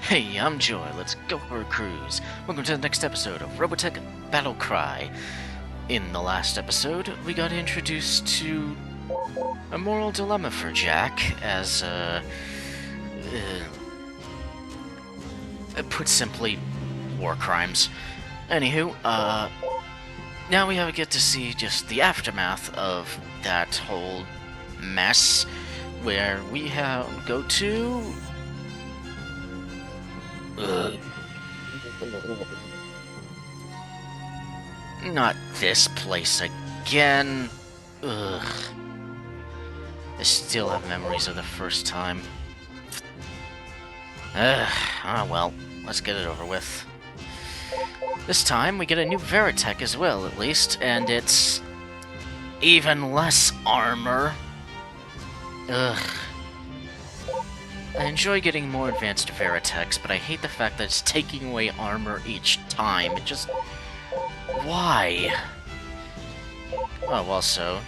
Hey, I'm Joy. Let's go for a cruise. Welcome to the next episode of Robotech Battlecry. In the last episode, we got introduced to a moral dilemma for Jack, as, put simply, war crimes. Anywho, now we get to see just the aftermath of that whole mess, where we go to... Not this place again. Ugh. I still have memories of the first time. Well, let's get it over with. This time we get a new Veritech as well, at least, and it's even less armor. Ugh. I enjoy getting more advanced Veritechs, but I hate the fact that it's taking away armor each time. It just... Why? Oh, also,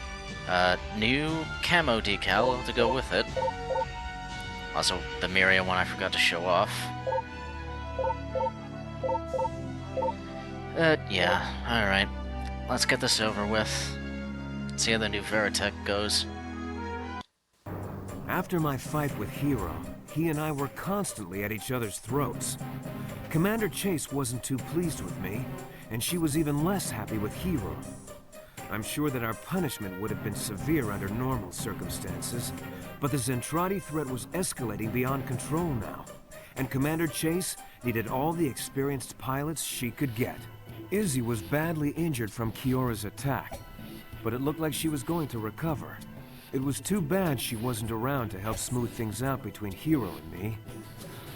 new camo decal to go with it. Also, the Miria one I forgot to show off. Yeah, alright. Let's get this over with. See how the new Veritech goes. After my fight with Hiro, he and I were constantly at each other's throats. Commander Chase wasn't too pleased with me, and she was even less happy with Hiro. I'm sure that our punishment would have been severe under normal circumstances, but the Zentraedi threat was escalating beyond control now, and Commander Chase needed all the experienced pilots she could get. Izzy was badly injured from Kyora's attack, but it looked like she was going to recover. It was too bad she wasn't around to help smooth things out between Hiro and me.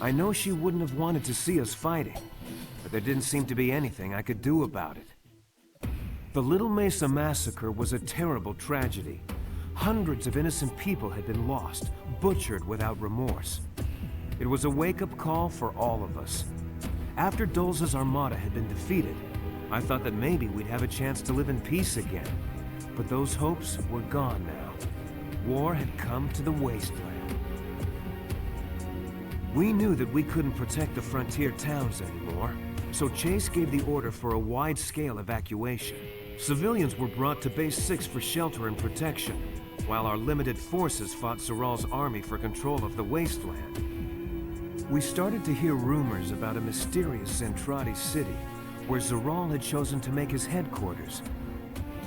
I know she wouldn't have wanted to see us fighting, but there didn't seem to be anything I could do about it. The Little Mesa massacre was a terrible tragedy. Hundreds of innocent people had been lost, butchered without remorse. It was a wake-up call for all of us. After Dolza's armada had been defeated, I thought that maybe we'd have a chance to live in peace again. But those hopes were gone now. War had come to the wasteland. We knew that we couldn't protect the frontier towns anymore, so Chase gave the order for a wide-scale evacuation. Civilians were brought to Base 6 for shelter and protection, while our limited forces fought Zaral's army for control of the wasteland. We started to hear rumors about a mysterious Zentraedi city, where Zaral had chosen to make his headquarters.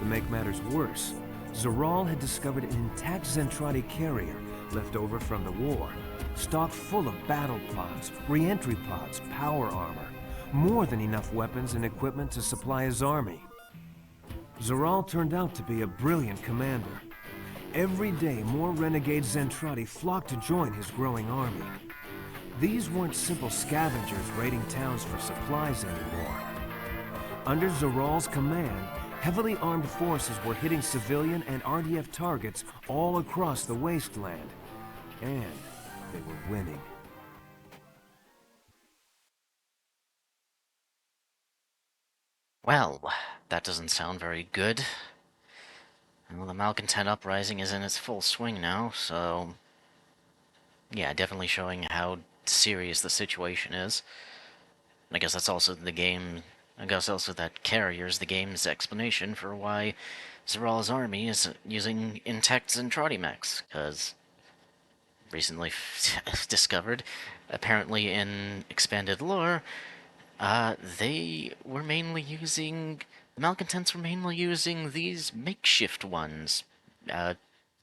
To make matters worse, Zaral had discovered an intact Zentraedi carrier left over from the war, stocked full of battle pods, re-entry pods, power armor, more than enough weapons and equipment to supply his army. Zaral turned out to be a brilliant commander. Every day, more renegade Zentraedi flocked to join his growing army. These weren't simple scavengers raiding towns for supplies anymore. Under Zaral's command, heavily armed forces were hitting civilian and RDF targets all across the wasteland. And they were winning. Well, that doesn't sound very good. Well, the Malcontent uprising is in its full swing now, so... Yeah, definitely showing how serious the situation is. And I guess that's also the game... I guess also that carrier's the game's explanation for why Zaral's army is using intact Zentraedi mechs, because recently discovered, apparently in expanded lore, they were mainly using... The Malcontents were mainly using these makeshift ones,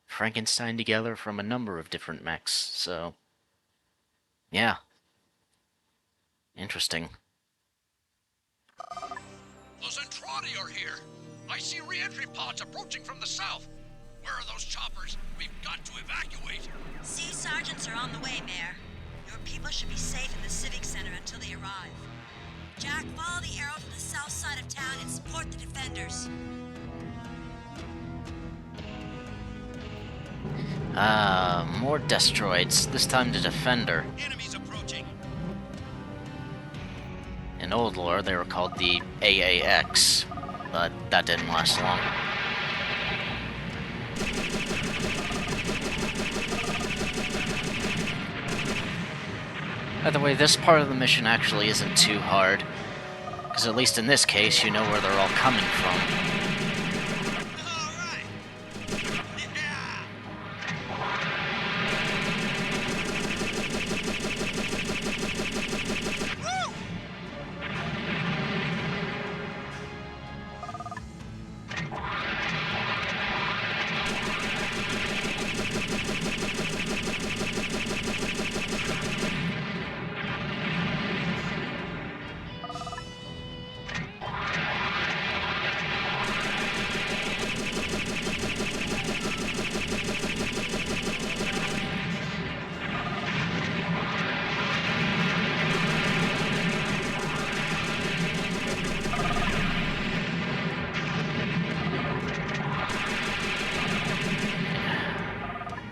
Frankenstein together from a number of different mechs, so... Yeah. Interesting. The Zentraedi are here! I see re-entry pods approaching from the south! Where are those choppers? We've got to evacuate! Sea sergeants are on the way, Mayor. Your people should be safe in the Civic Center until they arrive. Jack, follow the arrow to the south side of town and support the defenders. More Destroids, this time the Defender. Enemies approaching! In old lore, they were called the AAX, but that didn't last long. By the way, this part of the mission actually isn't too hard, because at least in this case, you know where they're all coming from. All right. Yeah. Woo!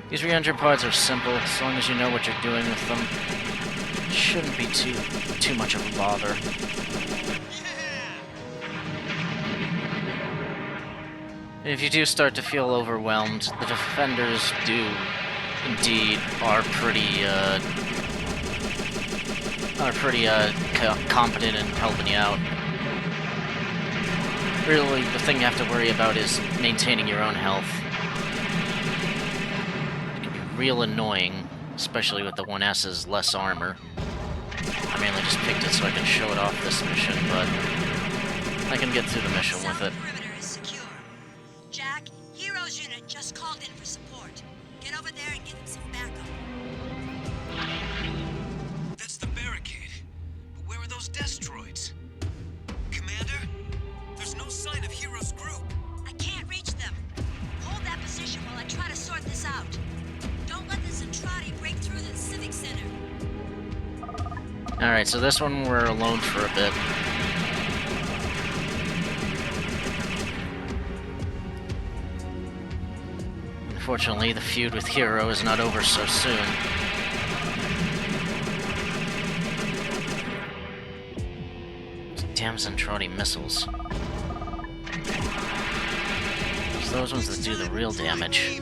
These re-entry pods are simple, as long as you know what you're doing with them. Shouldn't be too much of a bother. If you do start to feel overwhelmed, the defenders do indeed are pretty competent in helping you out. Really, the thing you have to worry about is maintaining your own health. Real annoying, especially with the 1S's less armor. I mainly just picked it so I can show it off this mission, but I can get through the mission with it. Perimeter is secure. Jack, Hiro's unit just called in for support. Get over there and give him some backup. That's the barricade. But where are those destroids? Commander? There's no sign of Hiro's group. I can't reach them. Hold that position while I try to sort this out. Don't let the Zentraedi break through the Civic Center. Alright, so this one we're alone for a bit. Unfortunately, the feud with Hiro is not over so soon. Damn Zentraedi missiles. It's those ones that do the real damage.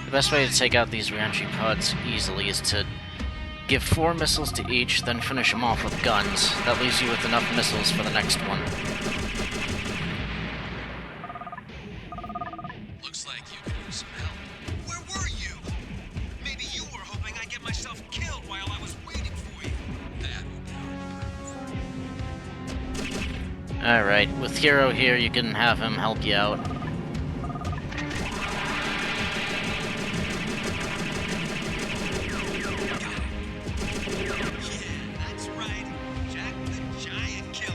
The best way to take out these reentry pods easily is to give 4 missiles to each, then finish them off with guns. That leaves you with enough missiles for the next one. Looks like you could use some help. Where were you? Maybe you were hoping I'd get myself killed while I was waiting for you. That would prove. Alright, with Hiro here, you can have him help you out. That's right. Jack the Giant Killer.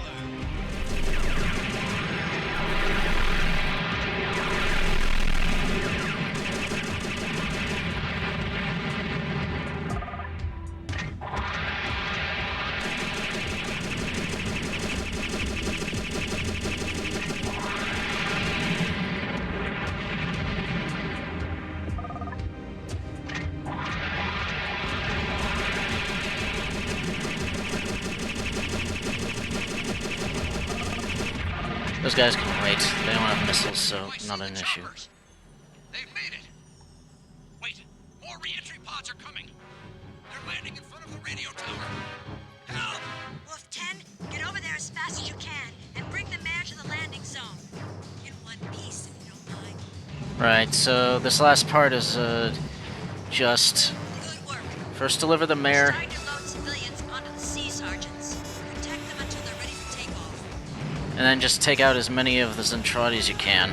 Those guys can wait. They don't have missiles, so not an issue. They've made it. Wait, more re-entry pods are coming. They're landing in front of the radio tower. Help! Wolf 10, get over there as fast as you can and bring the mare to the landing zone. In one piece, if you don't mind. Right, so this last part is just Good work. first deliver the mare, Starting to load civilians onto the sea sergeants. Protect them until they're ready for takeoff. and then just take out as many of the Zentraedi as you can.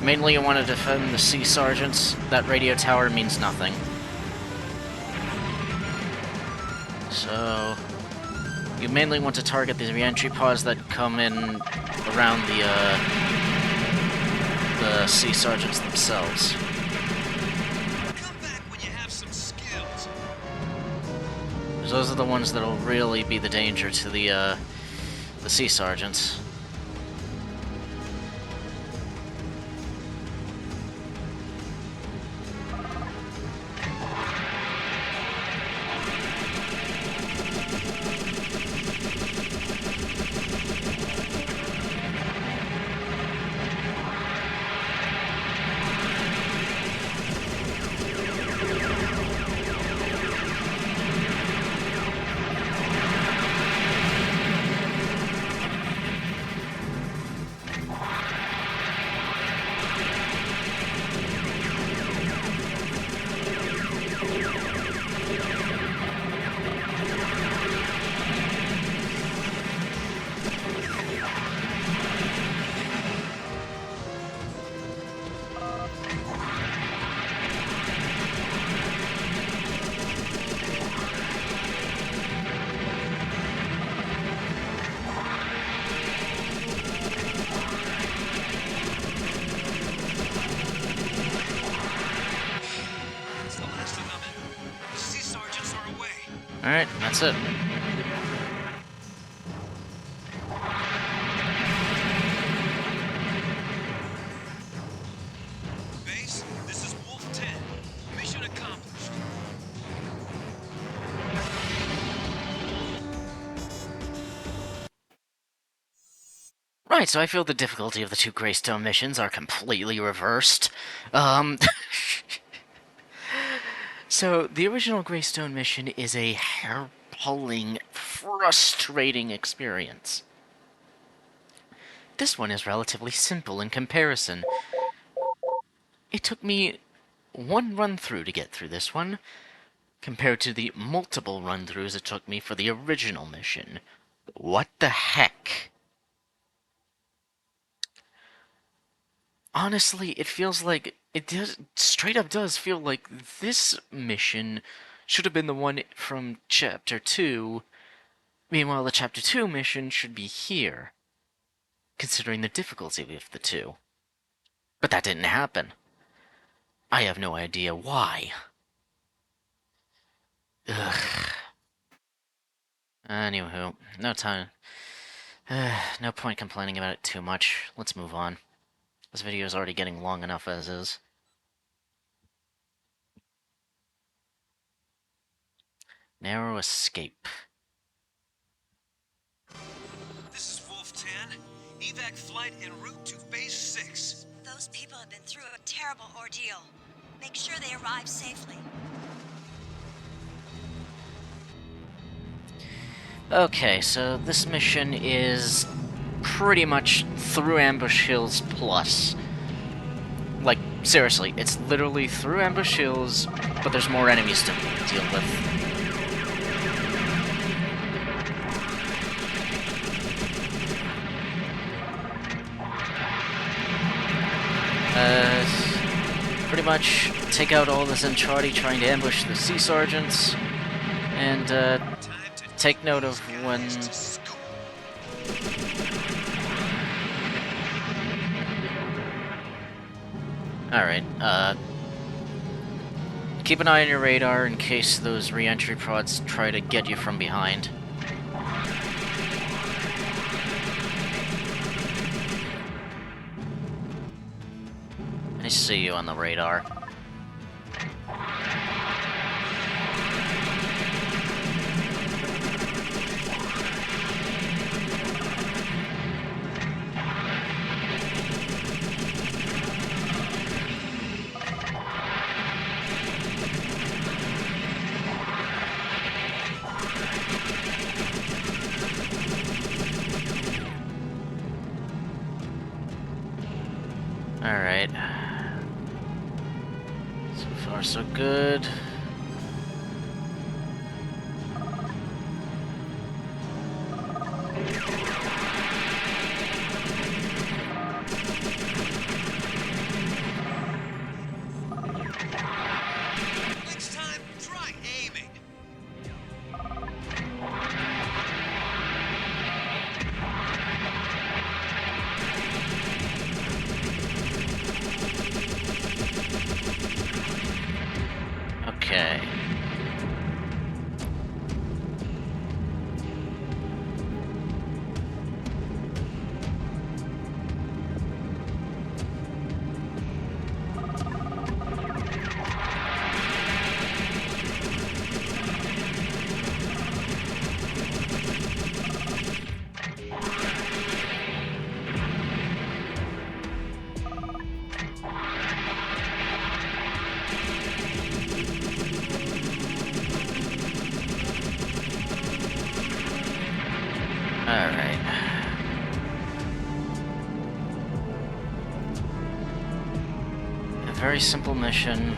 Mainly you want to defend the sea sergeants. That radio tower means nothing. So you mainly want to target the re-entry pods that come in around the the sea sergeants themselves. Come back when you have some skills. 'Cause those are the ones that'll really be the danger to the sea sergeants. That's the last of them. The sea sergeants are away. Alright, that's it. Base, this is Wolf 10. Mission accomplished. Right, so I feel the difficulty of the two Graystone missions are completely reversed. So, the original Graystone mission is a hair-pulling, frustrating experience. This one is relatively simple in comparison. It took me one run-through to get through this one, compared to the multiple run-throughs it took me for the original mission. What the heck? Honestly, it feels like straight up does feel like this mission should have been the one from Chapter 2. Meanwhile, the Chapter 2 mission should be here, considering the difficulty of the two. But that didn't happen. I have no idea why. Ugh. Anywho, no time. No point complaining about it too much. Let's move on. This video is already getting long enough as is. Narrow escape. This is Wolf 10. Evac flight en route to Base 6. Those people have been through a terrible ordeal. Make sure they arrive safely. Okay, so this mission is pretty much through Ambush Hills plus. Like, seriously, it's literally through Ambush Hills, but there's more enemies to deal with. Pretty much take out all the Zentraedi trying to ambush the sea sergeants, and take note of when... Alright, keep an eye on your radar in case those re-entry pods try to get you from behind. I see you on the radar. Alright. So far, so good. Next time, try aiming. very simple mission.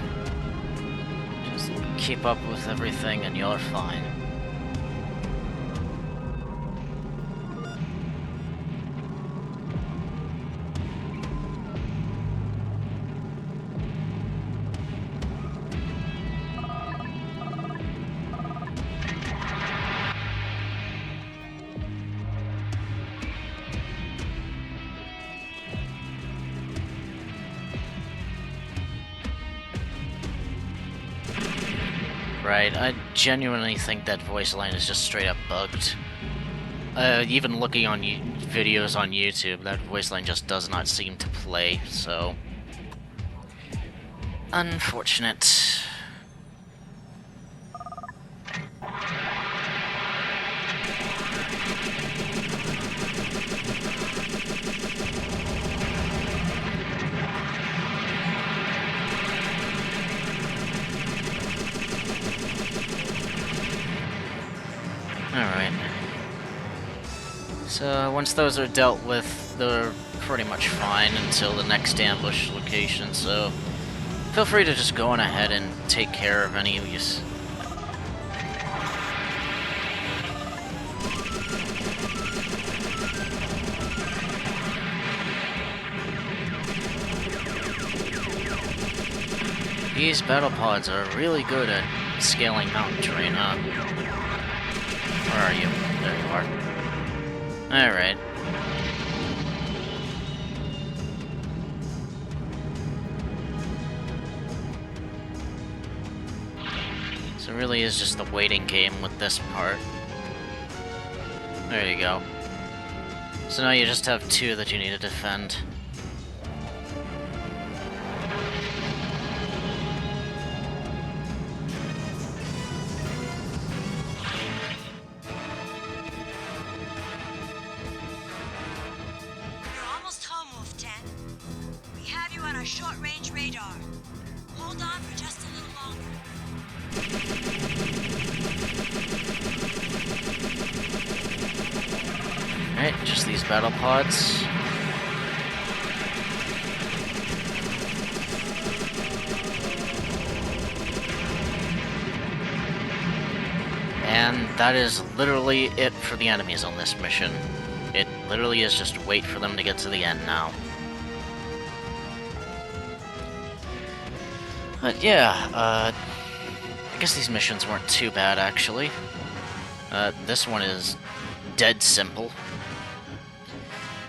Just keep up with everything and you're fine. Right, I genuinely think that voice line is just straight up bugged. Even looking on videos on YouTube, that voice line just does not seem to play, so... unfortunate. Alright. So, once those are dealt with, they're pretty much fine until the next ambush location, so feel free to just go on ahead and take care of any of these. These battle pods are really good at scaling mountain terrain, huh? Where are you? There you are. Alright. So it really is just the waiting game with this part. There you go. So now you just have two that you need to defend. Short-range radar. Hold on for just a little longer. Alright, just these battle pods. And that is literally it for the enemies on this mission. It literally is just wait for them to get to the end now. But yeah, I guess these missions weren't too bad, actually. This one is dead simple.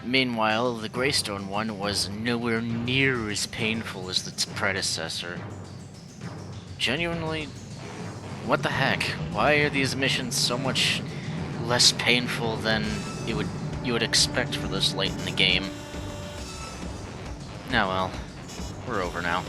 Meanwhile, the Graystone one was nowhere near as painful as its predecessor. Genuinely, what the heck? Why are these missions so much less painful than you would expect for this late in the game? Now well, we're over now.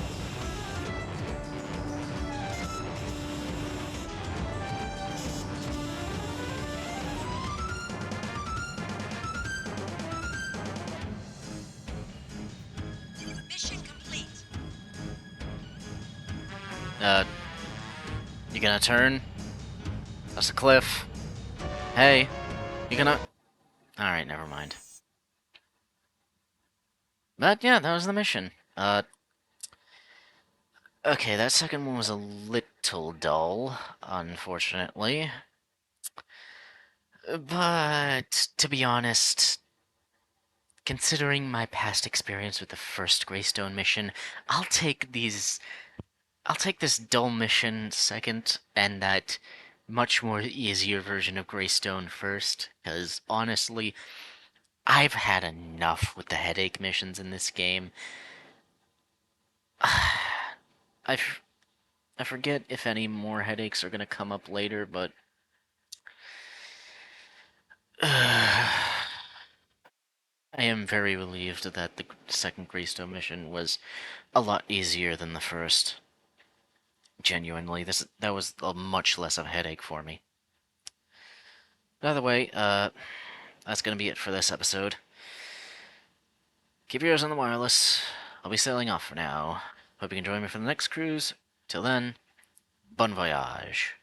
You gonna turn? That's a cliff. Hey, you gonna... Alright, never mind. But yeah, that was the mission. Okay, that second one was a little dull, unfortunately. But, to be honest, considering my past experience with the first Graystone mission, I'll take this dull mission second, and that much more easier version of Graystone first, because honestly, I've had enough with the headache missions in this game. I forget if any more headaches are gonna come up later, but... I am very relieved that the second Graystone mission was a lot easier than the first. Genuinely, that was a much less of a headache for me. By the way, that's gonna be it for this episode. Keep your ears on the wireless. I'll be sailing off for now. Hope you can join me for the next cruise. Till then, bon voyage.